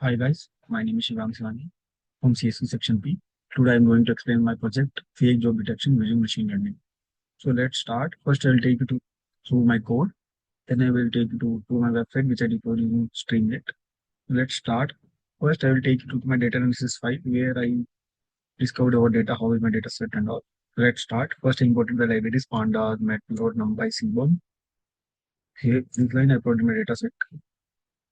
Hi guys, my name is Shivang Silani from CSC Section P. Today I am going to explain my project fake job detection using machine learning. So let's start. First I will take you through my code. Then I will take you to my website which I deployed using Streamlit. Let's start. First I will take you to my data analysis file where I discovered our data, how is my data set and all. Let's start. First I imported the libraries Pandas, Matplotlib, NumPy, Seaborn. Here this line I put my data set.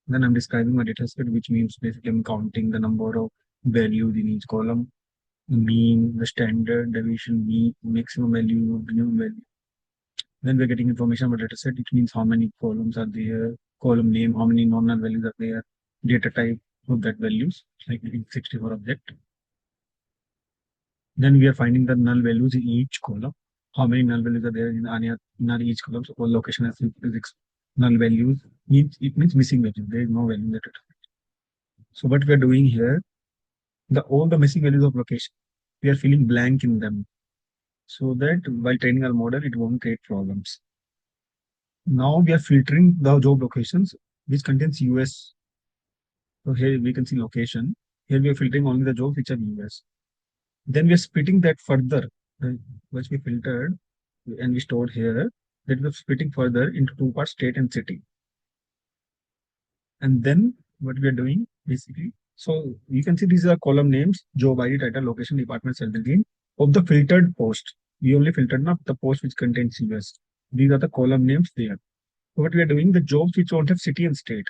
Then I'm describing my data set, which means basically I'm counting the number of values in each column, the mean, the standard deviation, mean, maximum value, minimum value. Then we're getting information about data set, which means how many columns are there, column name, how many non-null values are there, data type of that values, like in 64 object. Then we are finding the null values in each column. How many null values are there in our each column? So all location has six null values. It means missing values. There is no value in the data. So what we are doing here, all the missing values of location, we are filling blank in them so that while training our model, it won't create problems. Now we are filtering the job locations which contains US. So here we can see location. Here we are filtering only the jobs which are US. Then we are splitting that further, which we filtered and we stored here, that we are splitting further into two parts, state and city. And then what we are doing basically, so you can see these are column names, job ID, title, location, department, salary green of the filtered post. We only filtered not the post which contains US. These are the column names there. So what we are doing, the jobs which don't have city and state.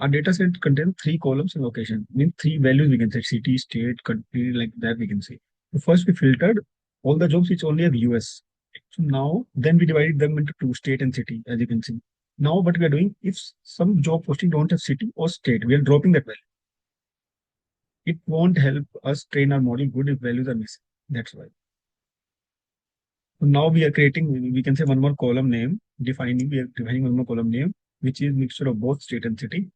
Our data set contains three columns in location, means three values we can say, city, state, country, like that we can say. So first we filtered all the jobs which only have US. So now, then we divided them into two, state and city, as you can see. Now what we are doing, if some job posting don't have city or state, we are dropping that value. It won't help us train our model good if values are missing. That's why. So now we are creating, we can say one more column name, we are defining one more column name, which is mixture of both state and city.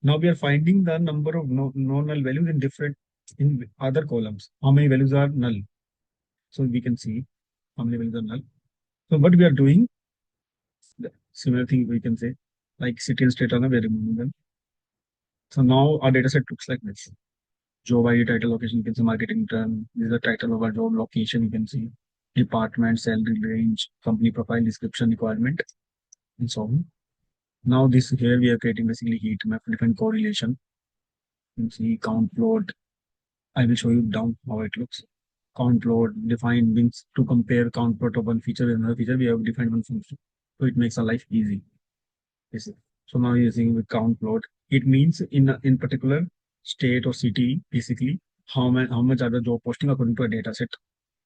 Now we are finding the number of non-null values in other columns. How many values are null? So we can see how many values are null. So what we are doing, the similar thing we can say, like city and state are we are removing them. So now our data set looks like this. Job ID, title, location, you can see marketing term. This is the title of our job, location, you can see department, salary range, company profile, description, requirement, and so on. Now this here we are creating basically heat map, different correlation. You can see count plot. I will show you down how it looks. Count plot defined means to compare count plot of one feature with another feature, we have defined one function. So it makes our life easy. So now using the count plot, it means in particular state or city, basically how much are the job posting according to a data set.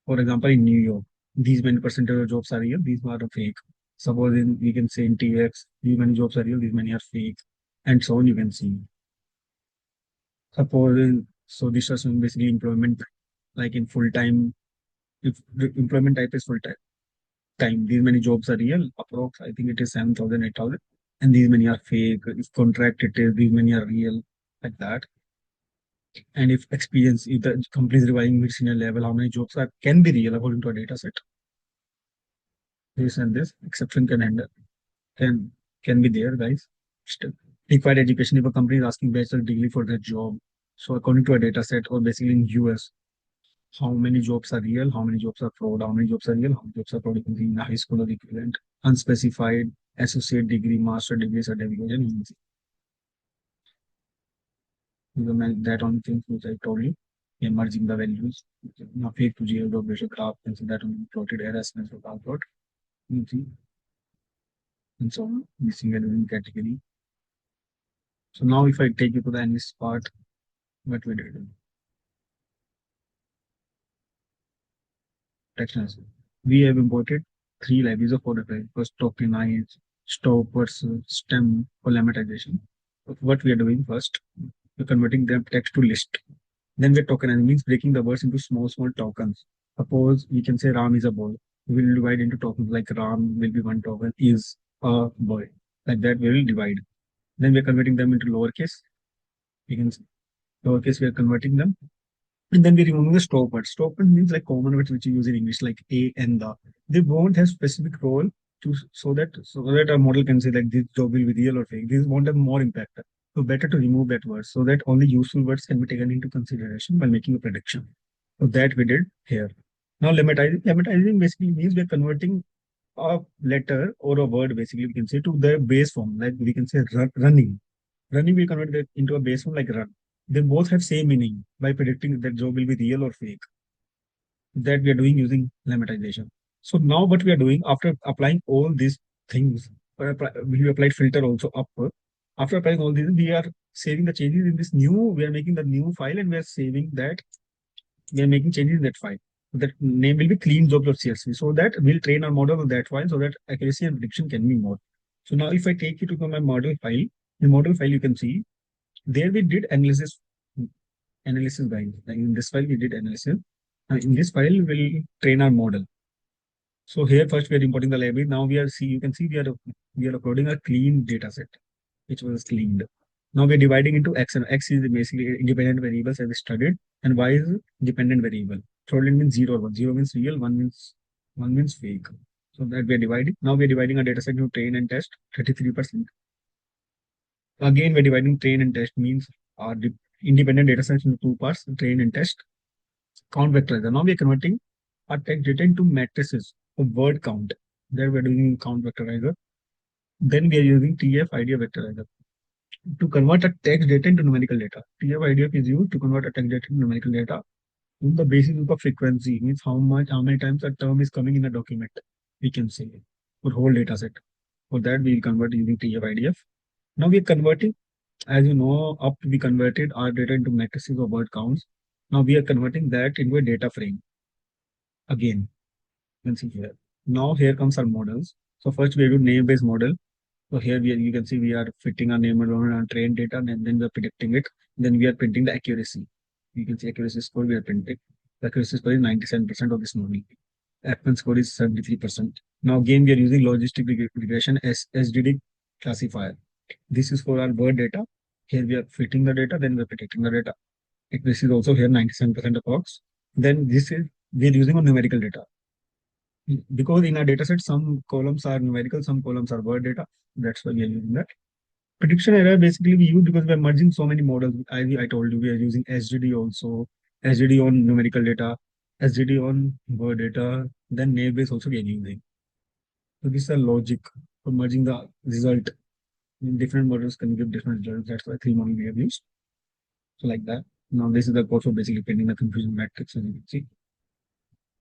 For example, in New York, these many percentage of jobs are real, these are fake. Suppose we can say in TX, these many jobs are real, these many are fake, and so on. You can see. So this is basically employment, like in full time. If the employment type is full time, these many jobs are real. Approx, I think it is 7,000, 8,000, and these many are fake. If contract it is, these many are real, like that. And if experience, if the company is requiring mid-senior level, how many jobs can be real according to a data set. This and this exception can handle can be there, guys. Still, required education if a company is asking bachelor degree for their job. So according to a data set, or basically in US, how many jobs are real, how many jobs are fraud, how many jobs are real, how many jobs are fraud in high school or equivalent, unspecified, associate degree, master degree, certification. That on things which I told you, emerging the values, now fake to zero dot ratio graph, and so that on plotted error estimate for plot, you see, and so on, missing value in category. So now if I take you to the analysis part, what we did. Text analysis. We have imported three libraries of order type. First, tokenize, stop versus stem for lemmatization. What we are doing first, we're converting them text to list. Then we're tokenizing, means breaking the words into small tokens. Suppose we can say Ram is a boy. We will divide into tokens, like Ram will be one token, is a boy. Like that we will divide. Then we're converting them into lowercase. We can say lowercase, we are converting them. And then we remove the stop words. Stop words means like common words which you use in English, like a and the. They won't have specific role to so that a model can say like this job will be real or fake. This won't have more impact. So better to remove that word so that only useful words can be taken into consideration while making a prediction. So that we did here. Now lemmatizing basically means we're converting a letter or a word, basically we can say, to the base form. Like we can say running. Running will convert that into a base form like run. They both have same meaning by predicting that job will be real or fake. That we are doing using lemmatization. So now what we are doing after applying all these things, we applied filter also up. After applying all these, we are saving the changes in this new, we are making the new file and we are saving that, we are making changes in that file. That name will be clean job.csv. So that we'll train our model on that file so that accuracy and prediction can be more. So now if I take you to my model file, the model file you can see, there we did analysis guys. Like in this file we did analysis. In this file we'll train our model. So here first we are importing the library. Now you can see we are uploading a clean data set, which was cleaned. Now we're dividing into X, and X is basically independent variables as we studied, and Y is dependent variable. Fraudulent means 0 or 1. 0 means real, 1 means fake. So that we are dividing. Now we are dividing a data set into train and test, 33%. Again, we're dividing train and test means our independent data sets into two parts, train and test. Count vectorizer. Now we are converting our text data into matrices of word count. There we are doing count vectorizer. Then we are using TF-IDF Vectorizer to convert a text data into numerical data. TF-IDF is used to convert a text data into numerical data on the basis of the frequency, means how many times a term is coming in a document, we can say, for whole data set. For that, we will convert using TF-IDF. Now we are converting, as you know, up we converted our data into matrices of word counts. Now we are converting that into a data frame. Again, you can see here. Now here comes our models. So first we do name-based model. So here you can see we are fitting our name on our trained data, and then we are predicting it. Then we are printing the accuracy. You can see accuracy score we are printing. The accuracy score is 97% of this model. F1 score is 73%. Now again we are using logistic regression as SDD classifier. This is for our word data. Here we are fitting the data, then we are predicting the data. This is also here 97% approx. Then this is we are using on numerical data. Because in our dataset, some columns are numerical, some columns are word data. That's why we are using that. Prediction error basically we use because we are merging so many models. I told you we are using SGD also, SGD on numerical data, SGD on word data, then naive Bayes also we are using. So this is a logic for merging the result. Different models can give different results. That's why three models we have used. So like that. Now this is the code for basically printing the confusion matrix, as you can see.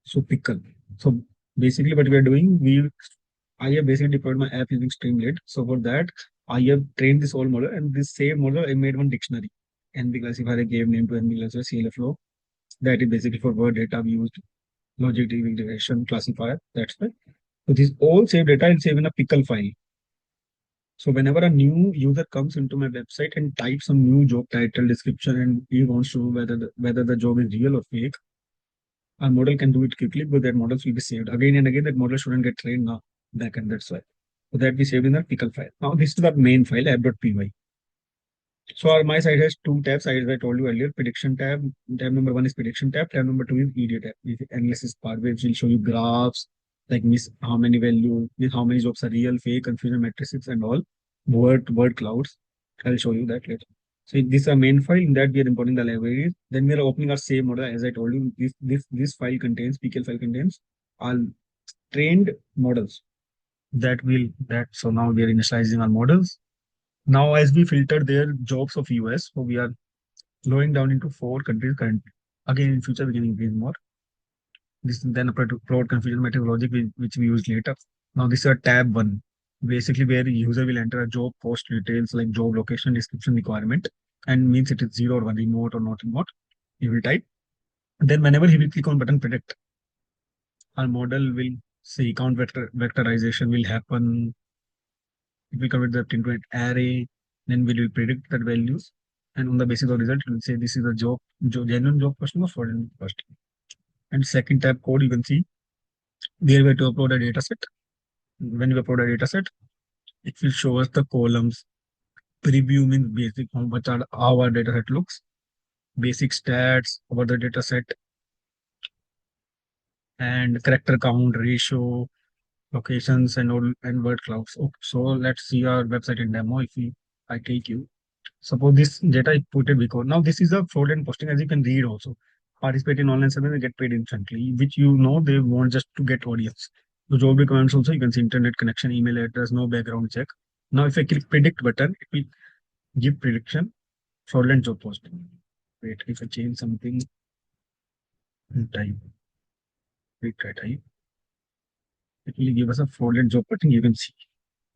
So pickle. So basically what we are doing, I have basically deployed my app using Streamlit. So for that, I have trained this whole model, and this same model I made one dictionary. NB classifier I gave name to NB classifier CLFlow. That is basically for word data we used Logistic Regression classifier. That's why. So this all saved data I'll save in a pickle file. So whenever a new user comes into my website and types some new job title description and he wants to know whether the job is real or fake, our model can do it quickly because that models will be saved again and again. That model shouldn't get trained now backend. That's why. So that we saved in the pickle file. Now this is the main file app.py. So my site has two tabs, as I told you earlier. Prediction tab. Tab number one is prediction tab. Tab number two is ED tab. Is the analysis part, which will show you graphs, like miss how many values, how many jobs are real, fake, confusion matrices, and all. Word clouds. I'll show you that later. So this is our main file. In that we are importing the libraries. Then we are opening our same model. As I told you, this file contains PKL file contains all trained models. So now we are initializing our models. Now as we filter their jobs of US, so we are lowering down into 4 countries currently. Again in future we can increase more. This is then plot confusion matrix logic which we use later. Now this is a tab 1. Basically where the user will enter a job post details like job location, description, requirement, and means it is 0 or 1, remote or not remote. He will type. Then whenever he will click on button predict, our model will say count vectorization will happen. If we convert that into an array, then we will predict that values. And on the basis of result, we'll say this is a genuine job question or fraudulent question. And second tab code, you can see there we have to upload a data set. When you upload a data set, it will show us the columns. Preview means basic, how our data set looks. Basic stats about the data set. And character count, ratio, locations, and all, and word clouds. Okay, so let's see our website in demo. I take you. Suppose this data is put it before. Now this is a fraudulent posting, as you can read also. Participate in online survey and get paid instantly, which you know they want just to get audience. The job requirements also, you can see internet connection, email address, no background check. Now if I click predict button, it will give prediction, fraudulent job posting. Wait, if I change something in type, wait, try type, it will give us a fraudulent job posting, you can see.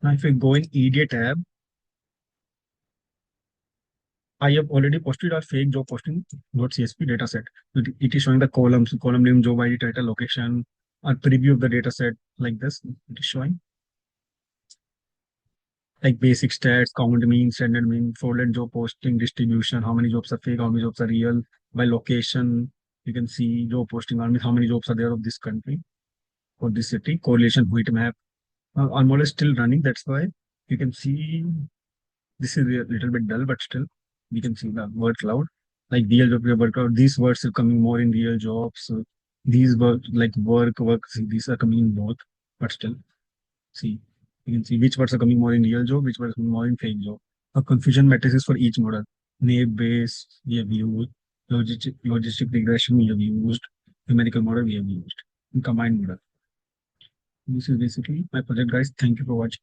Now if I go in EDA tab, I have already posted our fake job posting .csv dataset. It is showing the columns, column name, job ID, title, location, a preview of the dataset like this. It is showing like basic stats, count mean, standard mean, fraudulent job posting, distribution, how many jobs are fake, how many jobs are real, by location. You can see job posting, how many jobs are there of this country or this city, correlation, heat map. Our model is still running. That's why you can see this is a little bit dull, but still we can see the word cloud. Like real job, word cloud. These words are coming more in real jobs. These work like work. See, these are coming in both, but still, see, you can see which words are coming more in real job, which words are coming more in fake job. A confusion matrices for each model. Naive Bayes we have used. Logistic regression we have used. Numerical model we have used. And combined model. This is basically my project, guys. Thank you for watching.